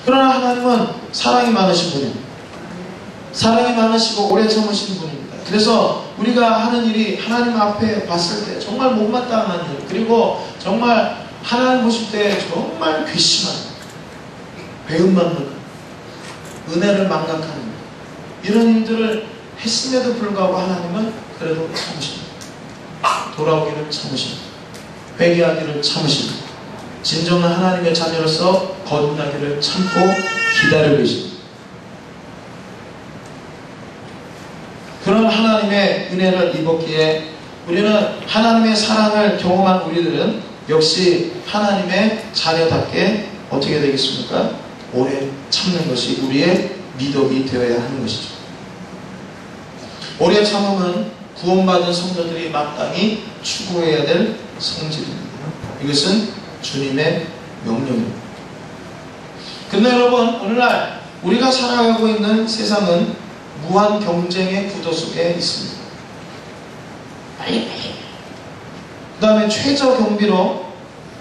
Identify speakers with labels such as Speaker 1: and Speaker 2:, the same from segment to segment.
Speaker 1: 그러나 하나님은 사랑이 많으신 분입니다. 사랑이 많으시고 오래 참으신 분입니다. 그래서 우리가 하는 일이 하나님 앞에 봤을 때 정말 못마땅한 일, 그리고 정말 하나님 보실 때 정말 괘씸한 배은망덕한 은혜를 망각하는 이런 일들을 했음에도 불구하고 하나님은 그래도 참으십니다. 돌아오기를 참으십니다. 회개하기를 참으십니다. 진정한 하나님의 자녀로서 거듭나기를 참고 기다리고 계십니다. 그런 하나님의 은혜를 입었기에 우리는 하나님의 사랑을 경험한 우리들은 역시 하나님의 자녀답게 어떻게 되겠습니까? 오래 참는 것이 우리의 미덕이 되어야 하는 것이죠. 오래 참음은 구원받은 성도들이 마땅히 추구해야 될 성질입니다. 이것은 주님의 명령입니다. 근데 여러분, 오늘날 우리가 살아가고 있는 세상은 무한 경쟁의 구도 속에 있습니다. 빨리빨리. 그 다음에 최저 경비로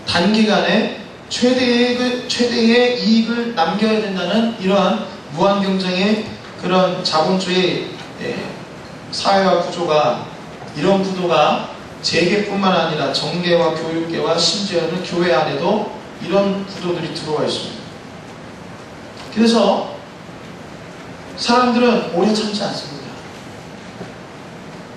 Speaker 1: 단기간에 최대의 이익을 남겨야 된다는 이러한 무한 경쟁의 그런 자본주의 사회와 구조가, 이런 구도가 재계뿐만 아니라 정계와 교육계와 심지어는 교회 안에도 이런 구도들이 들어와 있습니다. 그래서 사람들은 오래 참지 않습니다.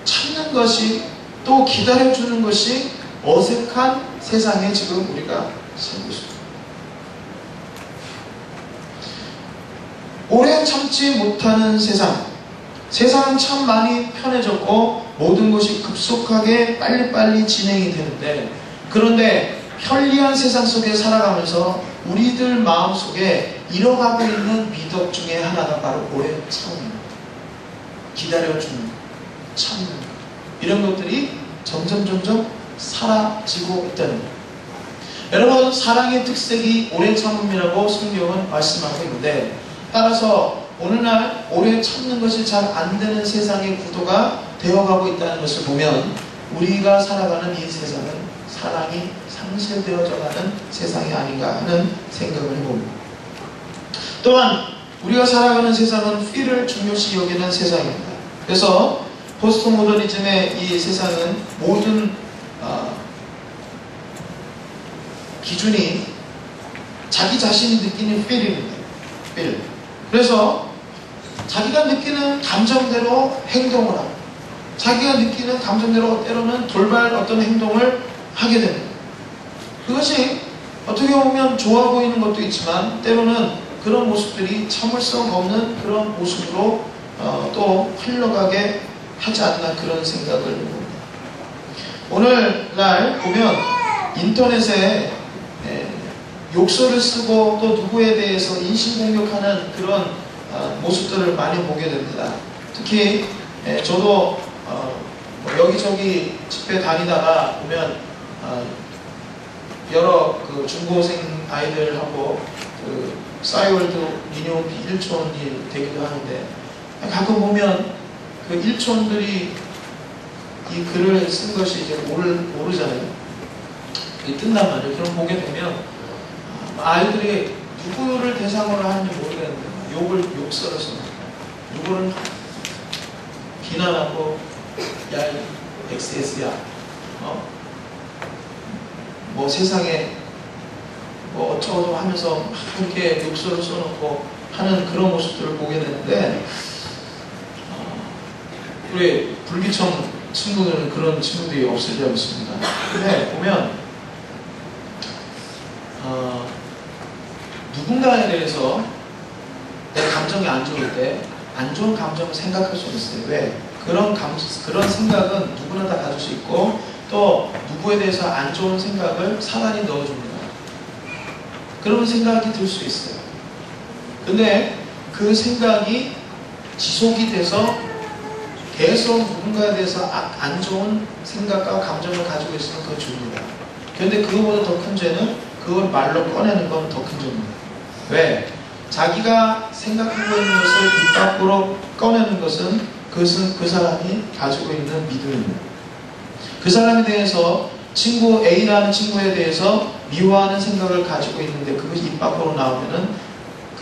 Speaker 1: 참는 것이, 또 기다려주는 것이 어색한 세상에 지금 우리가 살고 있습니다. 오래 참지 못하는 세상은 참 많이 편해졌고 모든 것이 급속하게 빨리빨리 진행이 되는데, 그런데 편리한 세상 속에 살아가면서 우리들 마음속에 잃어가고 있는 미덕 중에 하나가 바로 오래 참음입니다. 기다려주는, 참는, 이런 것들이 점점 사라지고 있다는 거예요. 여러분, 사랑의 특색이 오래 참음이라고 성경은 말씀하고 있는데, 따라서 오늘날 오래 참는 것이 잘 안되는 세상의 구도가 되어가고 있다는 것을 보면 우리가 살아가는 이 세상은 사랑이 상실되어져 가는 세상이 아닌가 하는 생각을 해봅니다. 또한 우리가 살아가는 세상은 feel을 중요시 여기는 세상입니다. 그래서 포스트 모더니즘의 이 세상은 모든 기준이 자기 자신이 느끼는 feel입니다. feel. 그래서 자기가 느끼는 감정대로 행동을 하고, 자기가 느끼는 감정대로 때로는 돌발 어떤 행동을 하게 됩니다. 그것이 어떻게 보면 좋아 보이는 것도 있지만 때로는 그런 모습들이 참을성 없는 그런 모습으로 또 흘러가게 하지 않나, 그런 생각을 해봅니다. 오늘날 보면 인터넷에 욕설을 쓰고 또 누구에 대해서 인신공격하는 그런 모습들을 많이 보게 됩니다. 특히 저도 여기저기 집회 다니다가 보면 여러 그 중고생 아이들하고 그 싸이월드 민요비 1촌이 되기도 하는데, 가끔 보면 그 1촌들이 이 글을 쓴 것이 이제 모르잖아요. 뜬단 말이에요. 그럼 보게 되면 아이들이 누구를 대상으로 하는지 모르겠는데 욕설을 써. 누구를 비난하고, 야, XS야, 뭐 세상에 뭐 어쩌고 하면서 막 이렇게 욕설을 써놓고 하는 그런 모습들을 보게 되는데, 우리 불기청 친구들은 그런 친구들이 없으리라 믿습니다. 근데 보면 누군가에 대해서 내 감정이 안 좋을 때 안 좋은 감정을 생각할 수 있어요. 왜? 그런 생각은 누구나 다 가질 수 있고, 또 누구에 대해서 안 좋은 생각을 사단이 넣어줍니다. 그런 생각이 들 수 있어요. 근데 그 생각이 지속이 돼서 계속 누군가에 대해서 안 좋은 생각과 감정을 가지고 있으면 그건 죄입니다. 그런데 그거보다 더 큰 죄는 그걸 말로 꺼내는 건 더 큰 죄입니다. 왜? 자기가 생각하고 있는 것을 입 밖으로 꺼내는 것은 그것은 그 사람이 가지고 있는 믿음입니다. 그 사람에 대해서 친구 A라는 친구에 대해서 미워하는 생각을 가지고 있는데 그것이 입 밖으로 나오면은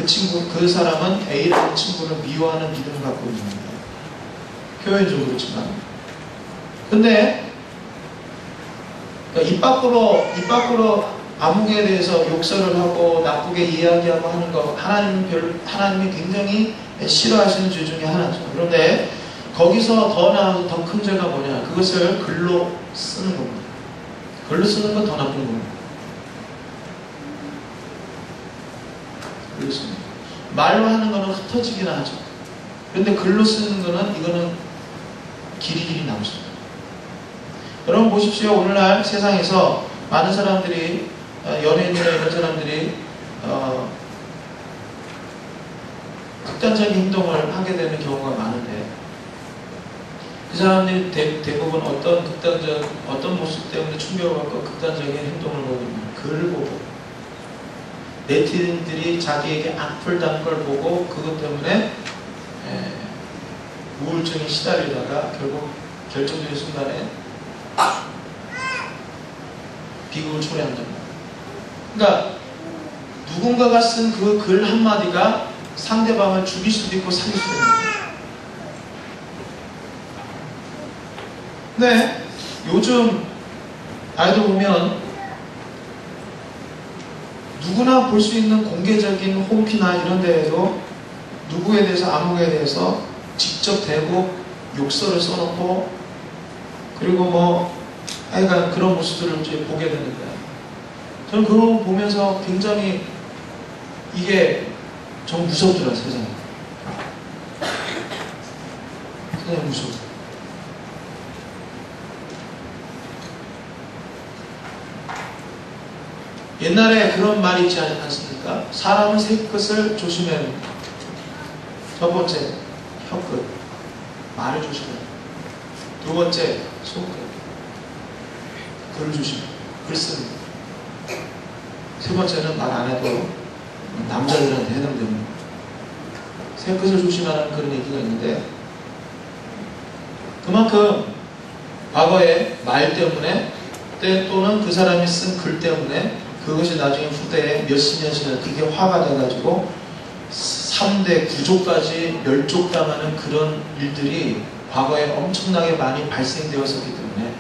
Speaker 1: 그 사람은 A라는 친구를 미워하는 믿음을 갖고 있는 거예요. 표현적으로 그렇지만. 근데 그러니까 입 밖으로 아무개에 대해서 욕설을 하고 나쁘게 이야기하고 하는 거 하나님이 굉장히 싫어하시는 죄 중에 하나죠. 그런데 거기서 더 나아서 더 큰 죄가 뭐냐? 그것을 글로 쓰는 겁니다. 글로 쓰는 건 더 나쁜 겁니다. 글로 쓰는 거. 말로 하는 거는 흩어지기나 하죠. 그런데 글로 쓰는 거는 이거는 길이 남습니다. 여러분 보십시오. 오늘날 세상에서 많은 사람들이 연예인이나 이런 사람들이 극단적인 행동을 하게 되는 경우가 많은데 그 사람들이 대부분 어떤 모습 때문에 충격을 받고 극단적인 행동을 보고 있는 글을 보고 네티즌들이 자기에게 악플 단 걸 보고 그것 때문에 우울증에 시달리다가 결국 결정적인 순간에 비극을 초래한다. 그러니까 누군가가 쓴 그 글 한마디가 상대방을 죽일 수도 있고 살릴 수도 있는 거예요. 근데 요즘 아이들 보면 누구나 볼 수 있는 공개적인 홈피나 이런 데에도 누구에 대해서 아무에 대해서 직접 대고 욕설을 써놓고 그리고 뭐 하여간 그런 모습들을 이제 보게 되는데 저는 그런 거 보면서 굉장히 이게 좀 무섭더라고요. 세상에 무서워. 옛날에 그런 말이 있지 않습니까? 사람은 세 것을 조심해야 합니다. 첫 번째, 혀끝. 말을 조심해야 합니다. 두 번째, 손끝. 글을 조심해야 합니다. 글 쓰는 거. 세 번째는 말 안 해도 남자들한테 해당됩니다. 세 것을 조심하라는 그런 얘기가 있는데 그만큼 과거에 말 때문에 또는 그 사람이 쓴 글 때문에 그것이 나중에 후대에 몇십 년 지나 그게 화가 돼가지고 3대 구조까지 멸족당하는 그런 일들이 과거에 엄청나게 많이 발생되었었기 때문에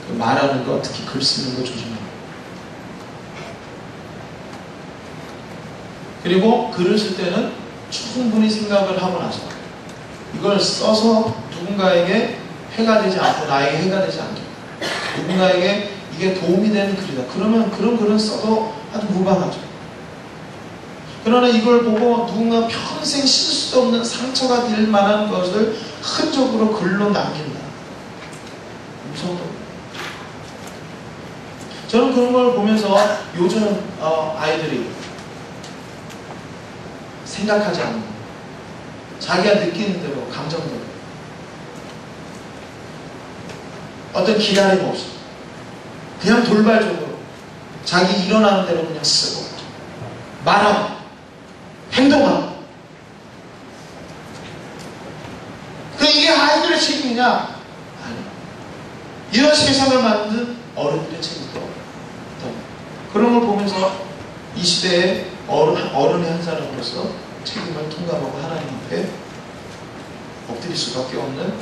Speaker 1: 그 말하는 거, 특히 글 쓰는 거 조심해야 합니다. 그리고 글을 쓸 때는 충분히 생각을 하고 나서 이걸 써서 누군가에게 해가 되지 않고 나에게 해가 되지 않게 누군가에게 이게 도움이 되는 글이다. 그러면 그런 글은 써도 아주 무방하죠. 그러나 이걸 보고 누군가 평생 씻을 수도 없는 상처가 될 만한 것을 흔적으로 글로 남긴다. 무서운 겁니다. 저는 그런 걸 보면서 요즘 아이들이 생각하지 않는 자기가 느끼는 대로 감정대로 어떤 기다림 없이 그냥 돌발적으로 자기 일어나는 대로 그냥 쓰고 말하고 행동하고 이게 아이들의 책임이냐? 아니. 이런 세상을 만든 어른들의 책임도 없다. 그런 걸 보면서 이 시대의 어른의 한 사람으로서 책임을 통감하고 하나님 앞에 엎드릴 수밖에 없는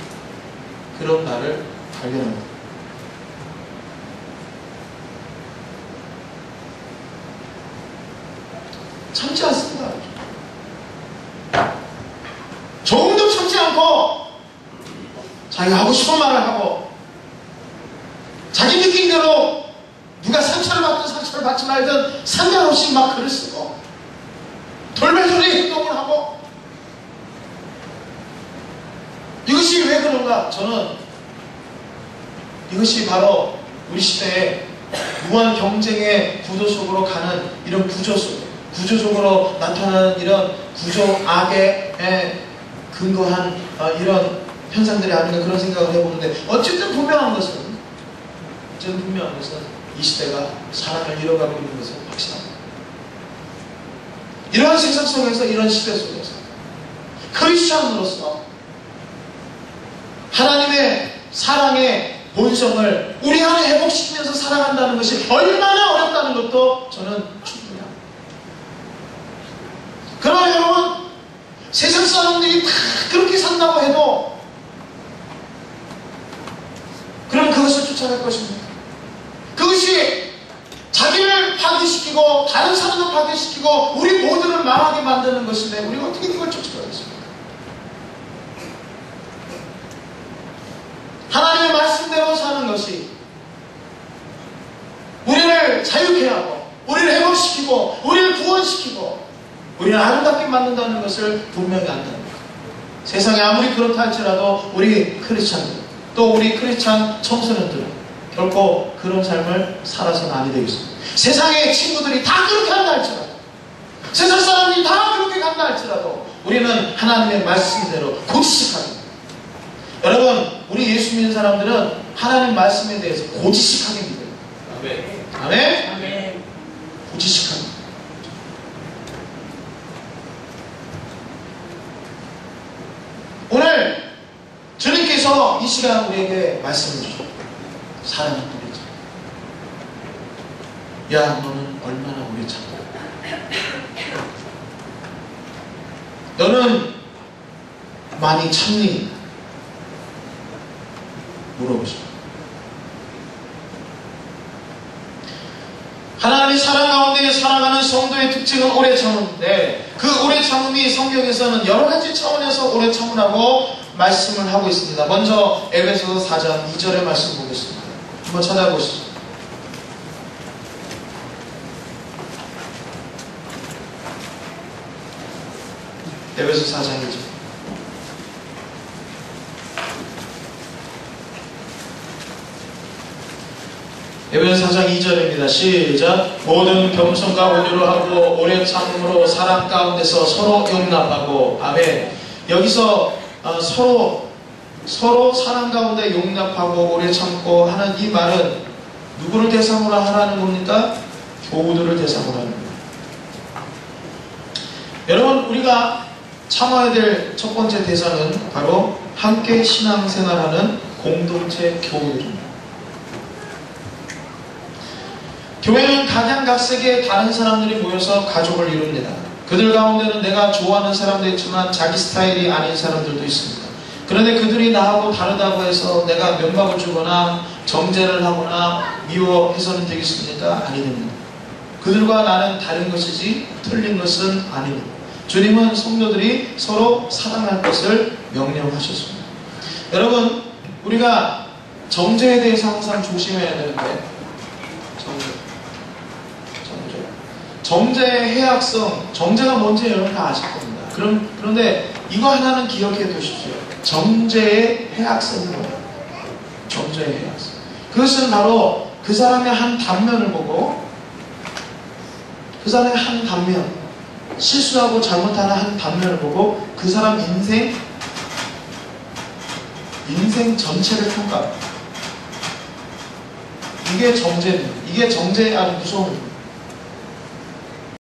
Speaker 1: 그런 날을 발견합니다. 참지 않습니다. 조금도 참지 않고 자기가 하고 싶은 말을 하고 자기 느낌대로 누가 상처를 받든 상처를 받지 말든 상관없이 막 글을 쓰고 돌발적인 행동을 하고 이것이 왜 그런가? 저는 이것이 바로 우리 시대의 무한 경쟁의 구도 속으로 가는 이런 구조적으로 나타나는 이런 구조악에 근거한 이런 현상들이 아닌가 그런 생각을 해보는데 어쨌든 분명한 것은 이 시대가 사람을 잃어가고 있는 것은 확실합니다. 이런 세상 속에서 이런 시대 속에서 크리스찬으로서 하나님의 사랑의 본성을 우리 안에 회복시키면서 살아간다는 것이 얼마나 어렵다는 것도 저는 충분히 합니다. 그러나 세상 사람들이 다 그렇게 산다고 해도 그럼 그것을 쫓아갈 것입니다. 그것이 자기를 파괴시키고 다른 사람을 파괴시키고 우리 모두를 망하게 만드는 것인데 우리가 어떻게 이걸 쫓아가겠습니까? 하나님의 말씀대로 사는 것이 우리를 자유케 하고 우리를 회복시키고 우리를 구원시키고 우리를 아름답게 만든다는 것을 분명히 안답니다. 세상에 아무리 그렇다 할지라도 우리 크리스찬들 또 우리 크리스찬 청소년들은 결코 그런 삶을 살아서는 아니 되겠습니다. 세상의 친구들이 다 그렇게 한다 할지라도 세상 사람들이 다 그렇게 간다 할지라도 우리는 하나님의 말씀대로 고지식하게 여러분 우리 예수 믿는 사람들은 하나님 말씀에 대해서 고지식하게 믿어요. 아멘. 아멘? 아멘. 고지식하게. 오늘 주님께서 이 시간 우리에게 말씀을 주셨어요. 사랑하는 우리 자. 야, 너는 얼마나 오래 참고. 너는 많이 참니? 물어보십니다. 하나님의 사랑 가운데 살아가는 성도의 특징은 오래 참음인데 그 오래 참음이 성경에서는 여러 가지 차원에서 오래 참으라고 말씀을 하고 있습니다. 먼저 에베소서 4장 2절의 말씀 보겠습니다. 한번 찾아보시죠. 에베소 4장 2절. 에베소 4장 2절입니다. 시작. 모든 겸손과 온유로 하고 오래 참음으로 사랑 가운데서 서로 용납하고. 아멘. 여기서 서로 사랑 가운데 용납하고 오래 참고 하는 이 말은 누구를 대상으로 하라는 겁니까? 교우들을 대상으로 하는 겁니다. 여러분 우리가 참아야 될 첫 번째 대상은 바로 함께 신앙생활하는 공동체 교우들입니다. 교회는 각양각색의 다른 사람들이 모여서 가족을 이룹니다. 그들 가운데는 내가 좋아하는 사람도 있지만 자기 스타일이 아닌 사람들도 있습니다. 그런데 그들이 나하고 다르다고 해서 내가 면박을 주거나 정죄를 하거나 미워해서는 되겠습니까? 아니 됩니다. 그들과 나는 다른 것이지 틀린 것은 아닙니다. 주님은 성도들이 서로 사랑할 것을 명령하셨습니다. 여러분 우리가 정죄에 대해서 항상 조심해야 되는데 정죄의 해악성, 정죄가 뭔지 여러분 다 아실 겁니다. 그런데 이거 하나는 기억해 두십시오. 정죄의 해악성이 뭐예요? 정죄의 해악성. 그것은 바로 그 사람의 한 단면을 보고 그 사람의 한 단면, 실수하고 잘못하는 한 단면을 보고 그 사람 인생 전체를 평가합니다. 이게 정죄입니다. 이게 정죄의 아주 무서운 겁니다.